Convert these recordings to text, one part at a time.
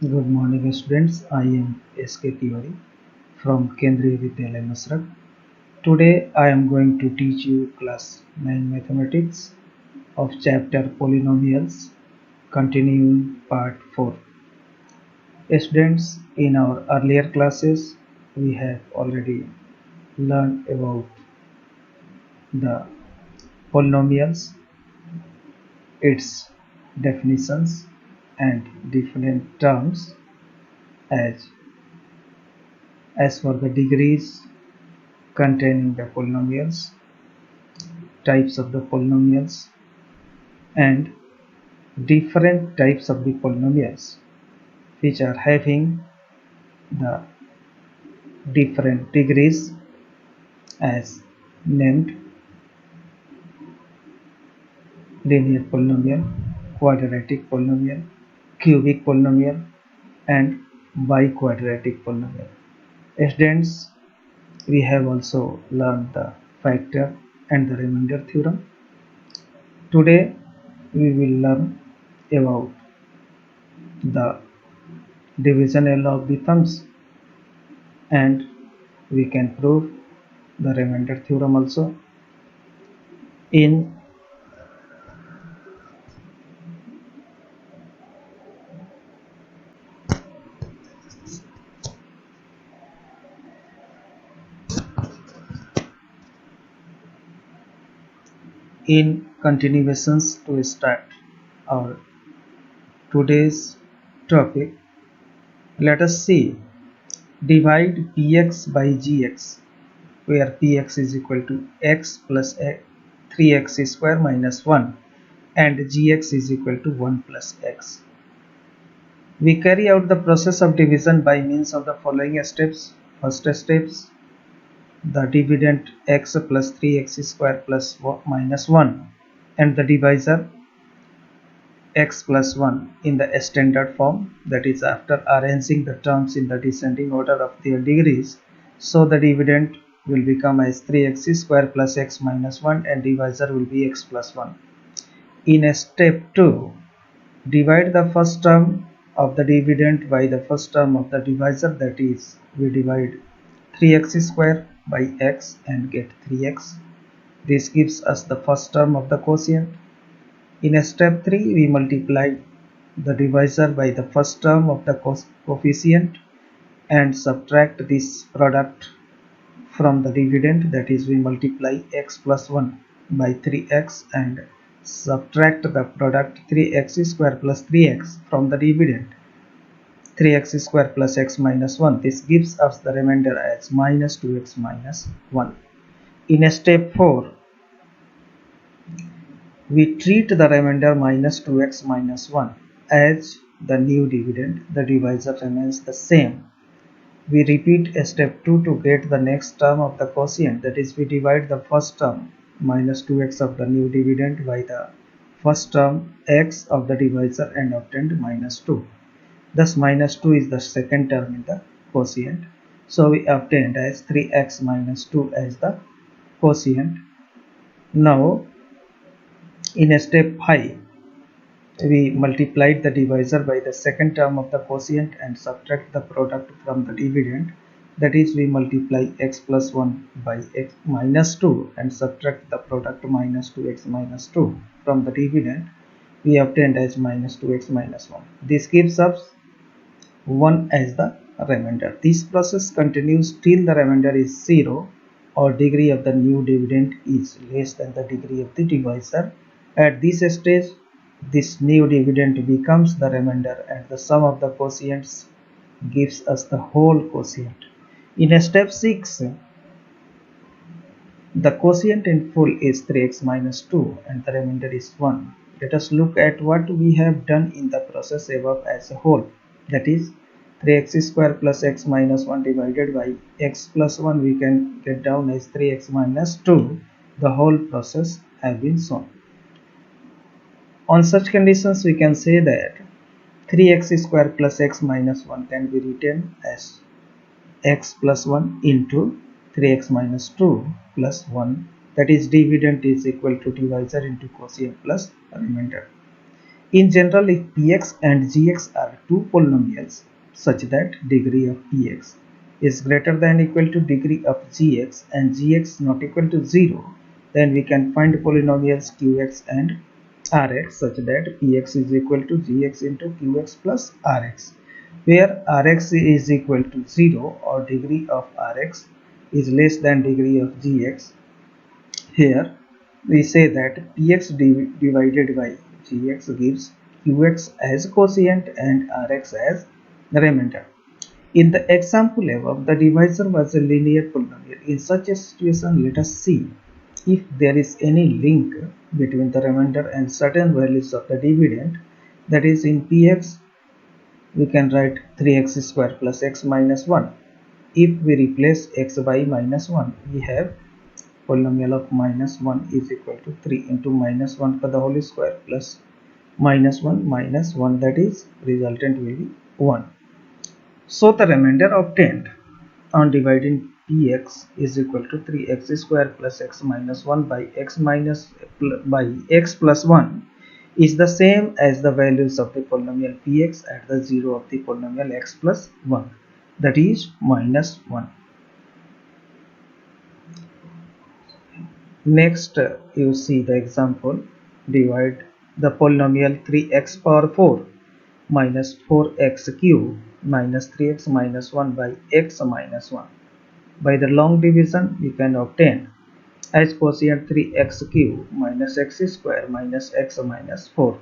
Good morning students, I am SK Tiwari from Kendriya Vidyalaya Masrak. Today I am going to teach you class 9 mathematics of chapter polynomials continuing part 4. Students, in our earlier classes we have already learned about the polynomials, its definitions and different terms as for the degrees containing the polynomials, types of the polynomials and different types of the polynomials which are having the different degrees as named linear polynomial, quadratic polynomial, cubic polynomial and biquadratic polynomial. Students, we have also learned the factor and the remainder theorem. Today we will learn about the division logarithms and we can prove the remainder theorem also. In continuations, to start our today's topic, let us see divide px by gx, where px is equal to x plus 3x square minus 1 and gx is equal to 1 plus x. We carry out the process of division by means of the following steps. First steps, the dividend x plus 3x square plus minus 1 and the divisor x plus 1 in the standard form, that is after arranging the terms in the descending order of their degrees. So the dividend will become as 3x square plus x minus 1 and divisor will be x plus 1. In step 2, divide the first term of the dividend by the first term of the divisor, that is we divide 3x square by x and get 3x. This gives us the first term of the quotient. In step 3, we multiply the divisor by the first term of the coefficient and subtract this product from the dividend, that is we multiply x plus 1 by 3x and subtract the product 3x square plus 3x from the dividend, 3x square plus x minus 1. This gives us the remainder as minus 2x minus 1. In step 4, we treat the remainder minus 2x minus 1 as the new dividend. The divisor remains the same. We repeat step 2 to get the next term of the quotient, that is we divide the first term minus 2x of the new dividend by the first term x of the divisor and obtained minus 2. Thus minus 2 is the second term in the quotient. So we obtained as 3x minus 2 as the quotient. Now in step 5, we multiplied the divisor by the second term of the quotient and subtract the product from the dividend, that is we multiply x plus 1 by x minus 2 and subtract the product minus 2x minus 2 from the dividend. We obtained as minus 2x minus 1. This gives us 1 as the remainder. This process continues till the remainder is 0 or degree of the new dividend is less than the degree of the divisor. At this stage, this new dividend becomes the remainder and the sum of the quotients gives us the whole quotient. In step 6, the quotient in full is 3x minus 2 and the remainder is 1. Let us look at what we have done in the process above as a whole, that is 3x square plus x minus 1 divided by x plus 1 we can get down as 3x minus 2. The whole process have been shown. On such conditions we can say that 3x square plus x minus 1 can be written as x plus 1 into 3x minus 2 plus 1, that is dividend is equal to divisor into quotient plus remainder. In general, if px and gx are two polynomials such that degree of px is greater than or equal to degree of gx and gx not equal to 0, then we can find polynomials qx and rx such that px is equal to gx into qx plus rx, where rx is equal to 0 or degree of rx is less than degree of gx. Here we say that px divided by gx gives qx as quotient and rx as remainder. In the example above, the divisor was a linear polynomial. In such a situation, let us see if there is any link between the remainder and certain values of the dividend. That is, in px we can write 3x square plus x minus 1. If we replace x by minus 1, we have polynomial of minus 1 is equal to 3 into minus 1 for the whole square plus minus 1, that is resultant will be 1. So the remainder obtained on dividing px is equal to 3x square plus x minus 1 by x plus 1 is the same as the values of the polynomial px at the 0 of the polynomial x plus 1, that is minus 1. Next, you see the example. Divide the polynomial 3x power 4 minus 4x cube minus 3x minus 1 by x minus 1. By the long division, we can obtain as quotient 3x cube minus x square minus x minus 4.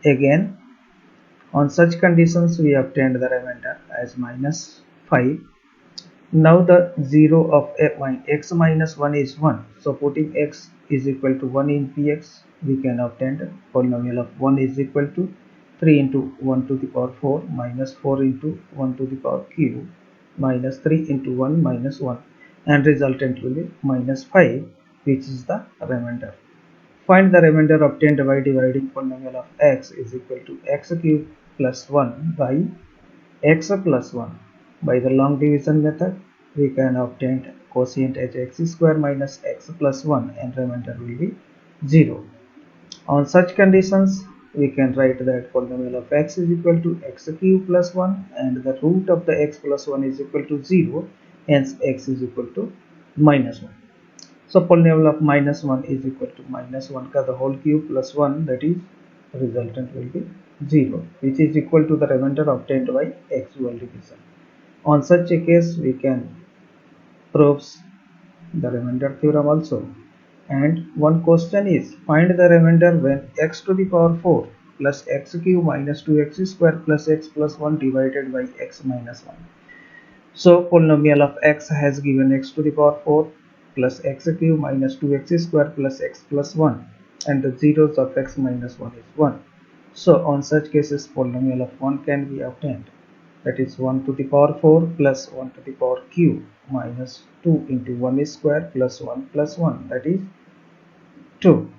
Again, on such conditions, we obtained the remainder as minus 5. Now the 0 of x minus 1 is 1. So putting x is equal to 1 in px, we can obtain the polynomial of 1 is equal to 3 into 1 to the power 4 minus 4 into 1 to the power cube minus 3 into 1 minus 1, and resultant will be minus 5, which is the remainder. Find the remainder obtained by dividing polynomial of x is equal to x cube plus 1 by x plus 1. By the long division method, we can obtain quotient as x square minus x plus 1 and remainder will be 0. On such conditions, we can write that polynomial of x is equal to x cube plus 1 and the root of the x plus 1 is equal to 0, hence x is equal to minus 1. So polynomial of minus 1 is equal to minus 1 ka the whole cube plus 1, that is resultant will be 0, which is equal to the remainder obtained by actual division. On such a case, we can prove the remainder theorem also. And one question is, find the remainder when x to the power 4 plus x cube minus 2x square plus x plus 1 divided by x minus 1. So polynomial of x has given x to the power 4 plus x cube minus 2x square plus x plus 1, and the zeros of x minus 1 is 1. So on such cases, polynomial of 1 can be obtained, that is 1 to the power 4 plus 1 to the power cube minus 2 into 1 square plus 1 plus 1, that is 2.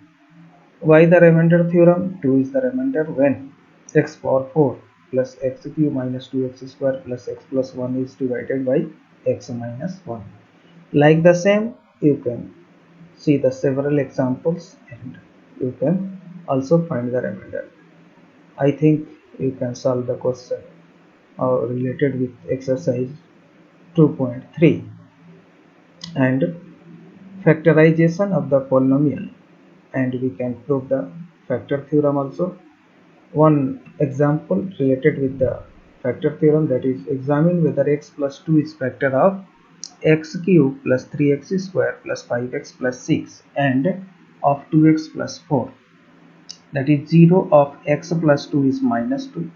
Why the remainder theorem? 2 is the remainder when x power 4 plus x cube minus 2x square plus x plus 1 is divided by x minus 1. Like the same, you can see the several examples and you can also find the remainder. I think you can solve the question related with exercise 2.3 and factorization of the polynomial, and we can prove the factor theorem also. One example related with the factor theorem, that is, examine whether x plus 2 is factor of x cube plus 3x square plus 5x plus 6 and of 2x plus 4. That is 0 of x plus 2 is minus 2.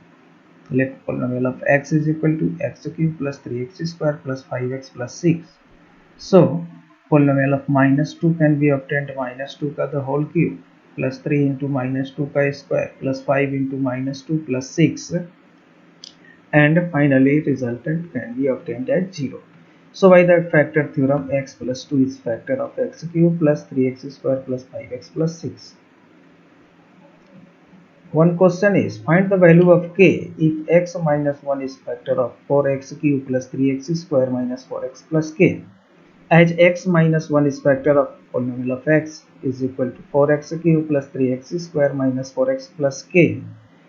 Let polynomial of x is equal to x cube plus 3x square plus 5x plus 6. So polynomial of minus 2 can be obtained minus 2 ka the whole cube plus 3 into minus 2 ka square plus 5 into minus 2 plus 6, and finally resultant can be obtained as 0. So by that factor theorem, x plus 2 is factor of x cube plus 3x square plus 5x plus 6. One question is, find the value of k if x minus 1 is factor of 4x cube plus 3x square minus 4x plus k. as x minus 1 is factor of polynomial of x is equal to 4x cube plus 3x square minus 4x plus k.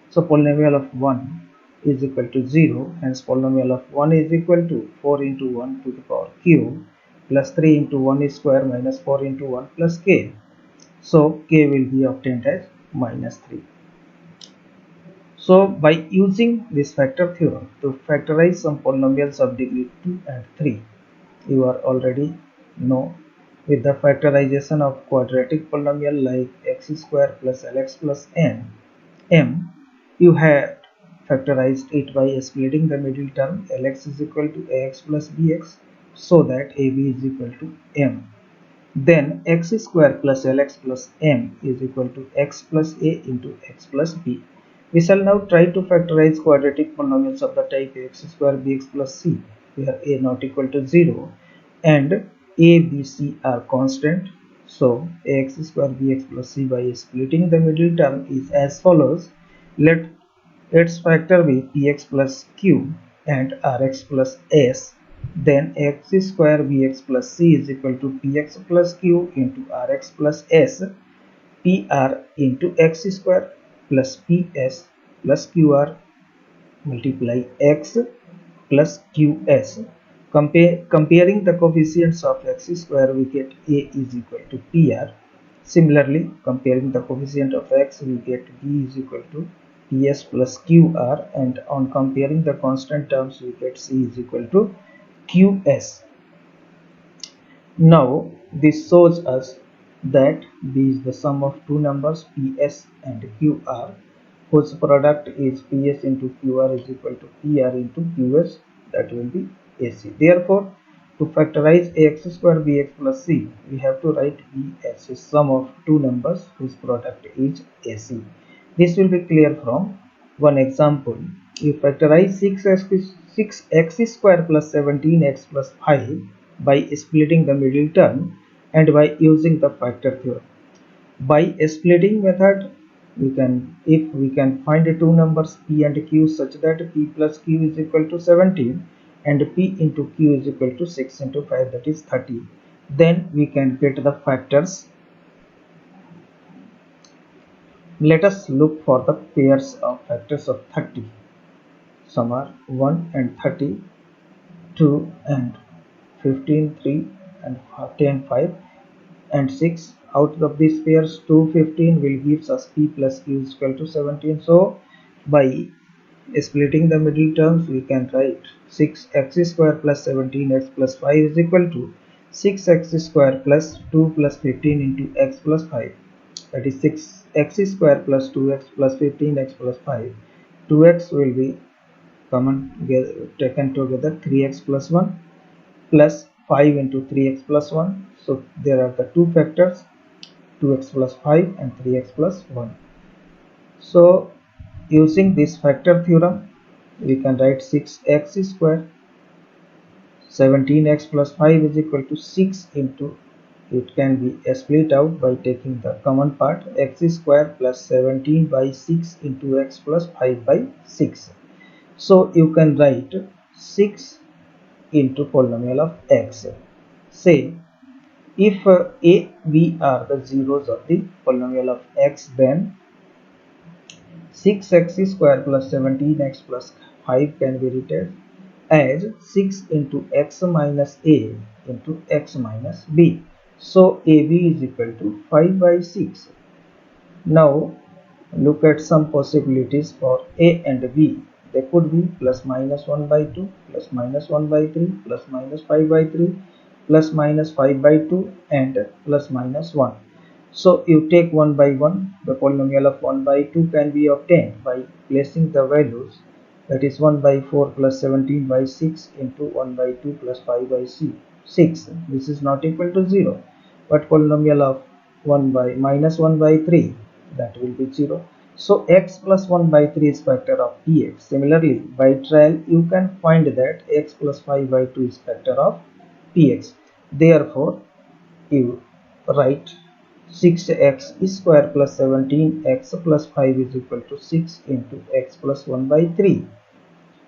So polynomial of 1 is equal to 0, hence polynomial of 1 is equal to 4 into 1 to the power cube plus 3 into 1 square minus 4 into 1 plus k. So k will be obtained as minus 3. So by using this factor theorem to factorize some polynomials of degree 2 and 3, you are already know with the factorization of quadratic polynomial like x square plus lx plus m, you had factorized it by splitting the middle term lx is equal to ax plus bx so that ab is equal to m. Then x square plus lx plus m is equal to x plus a into x plus b. We shall now try to factorize quadratic polynomials of the type ax square bx plus c, where a not equal to 0 and a, b, c are constant. So ax square bx plus c by splitting the middle term is as follows. Let its factor be px plus q and rx plus s. Then x square bx plus c is equal to px plus q into rx plus s, pr into x square plus ps plus qr multiply x plus qs. Comparing the coefficients of x square, we get a is equal to pr. Similarly, comparing the coefficient of x, we get b is equal to ps plus qr, and on comparing the constant terms, we get c is equal to qs. Now, this shows us that b is the sum of two numbers ps and qr, whose product is ps into qr is equal to pr into qs, that will be ac. Therefore, to factorize ax square bx plus c, we have to write b as a sum of two numbers whose product is ac. This will be clear from one example. You factorize 6x square plus 17x plus 5 by splitting the middle term and by using the factor theorem. By splitting method, if we can find two numbers p and q such that p plus q is equal to 17 and p into q is equal to 6 into 5, that is 30, then we can get the factors. Let us look for the pairs of factors of 30. Some are 1 and 30, 2 and 15, 3 and 10, 5 and 6. Out of these pairs, 2, 15 will give us p plus q is equal to 17. So by splitting the middle terms, we can write 6x square plus 17x plus 5 is equal to 6x square plus 2 plus 15 into x plus 5. That is 6x square plus 2x plus 15x plus 5. 2x will be taken together, 3x plus 1 plus 5 into 3x plus 1. So there are the two factors, 2x plus 5 and 3x plus 1. So using this factor theorem, we can write 6x square 17x plus 5 is equal to 6 into, it can be split out by taking the common part, x square plus 17 by 6 into x plus 5 by 6. So you can write 6 into polynomial of x. Say if a, b are the zeros of the polynomial of x, then 6x square plus 17x plus 5 can be written as 6 into x minus a into x minus b. So ab is equal to 5 by 6. Now look at some possibilities for a and b. They could be plus minus 1 by 2, plus minus 1 by 3, plus minus 5 by 3, plus minus 5 by 2 and plus minus 1. So you take one by one. The polynomial of 1 by 2 can be obtained by placing the values, that is 1 by 4 plus 17 by 6 into 1 by 2 plus 5 by 6. This is not equal to 0. But polynomial of 1 by minus 1 by 3, that will be 0. So x plus 1 by 3 is factor of px. Similarly, by trial you can find that x plus 5 by 2 is factor of px. Therefore, you write 6x square plus 17x plus 5 is equal to 6 into x plus 1 by 3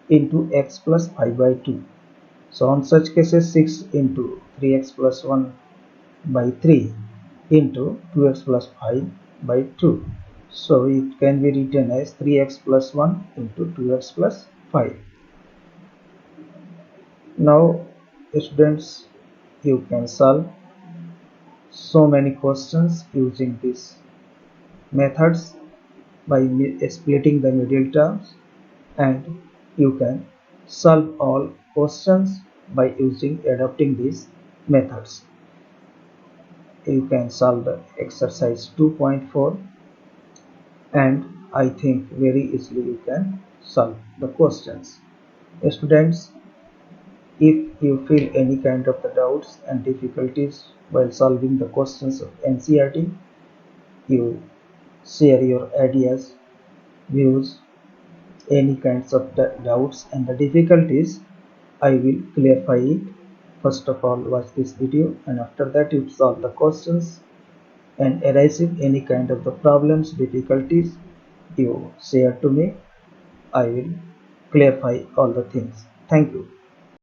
into x plus 5 by 2. So on such cases, 6 into 3x plus 1 by 3 into 2x plus 5 by 2. So it can be written as 3x plus 1 into 2x plus 5. Now students, you can solve so many questions using these methods by splitting the middle terms, and you can solve all questions by adopting these methods. You can solve the exercise 2.4, and I think very easily you can solve the questions. Students, if you feel any kind of the doubts and difficulties while solving the questions of NCERT, you share your ideas, views, any kinds of doubts and the difficulties. I will clarify it. First of all, watch this video, and after that you solve the questions, and arising any kind of the problems, difficulties, you share to me. I will clarify all the things. Thank you.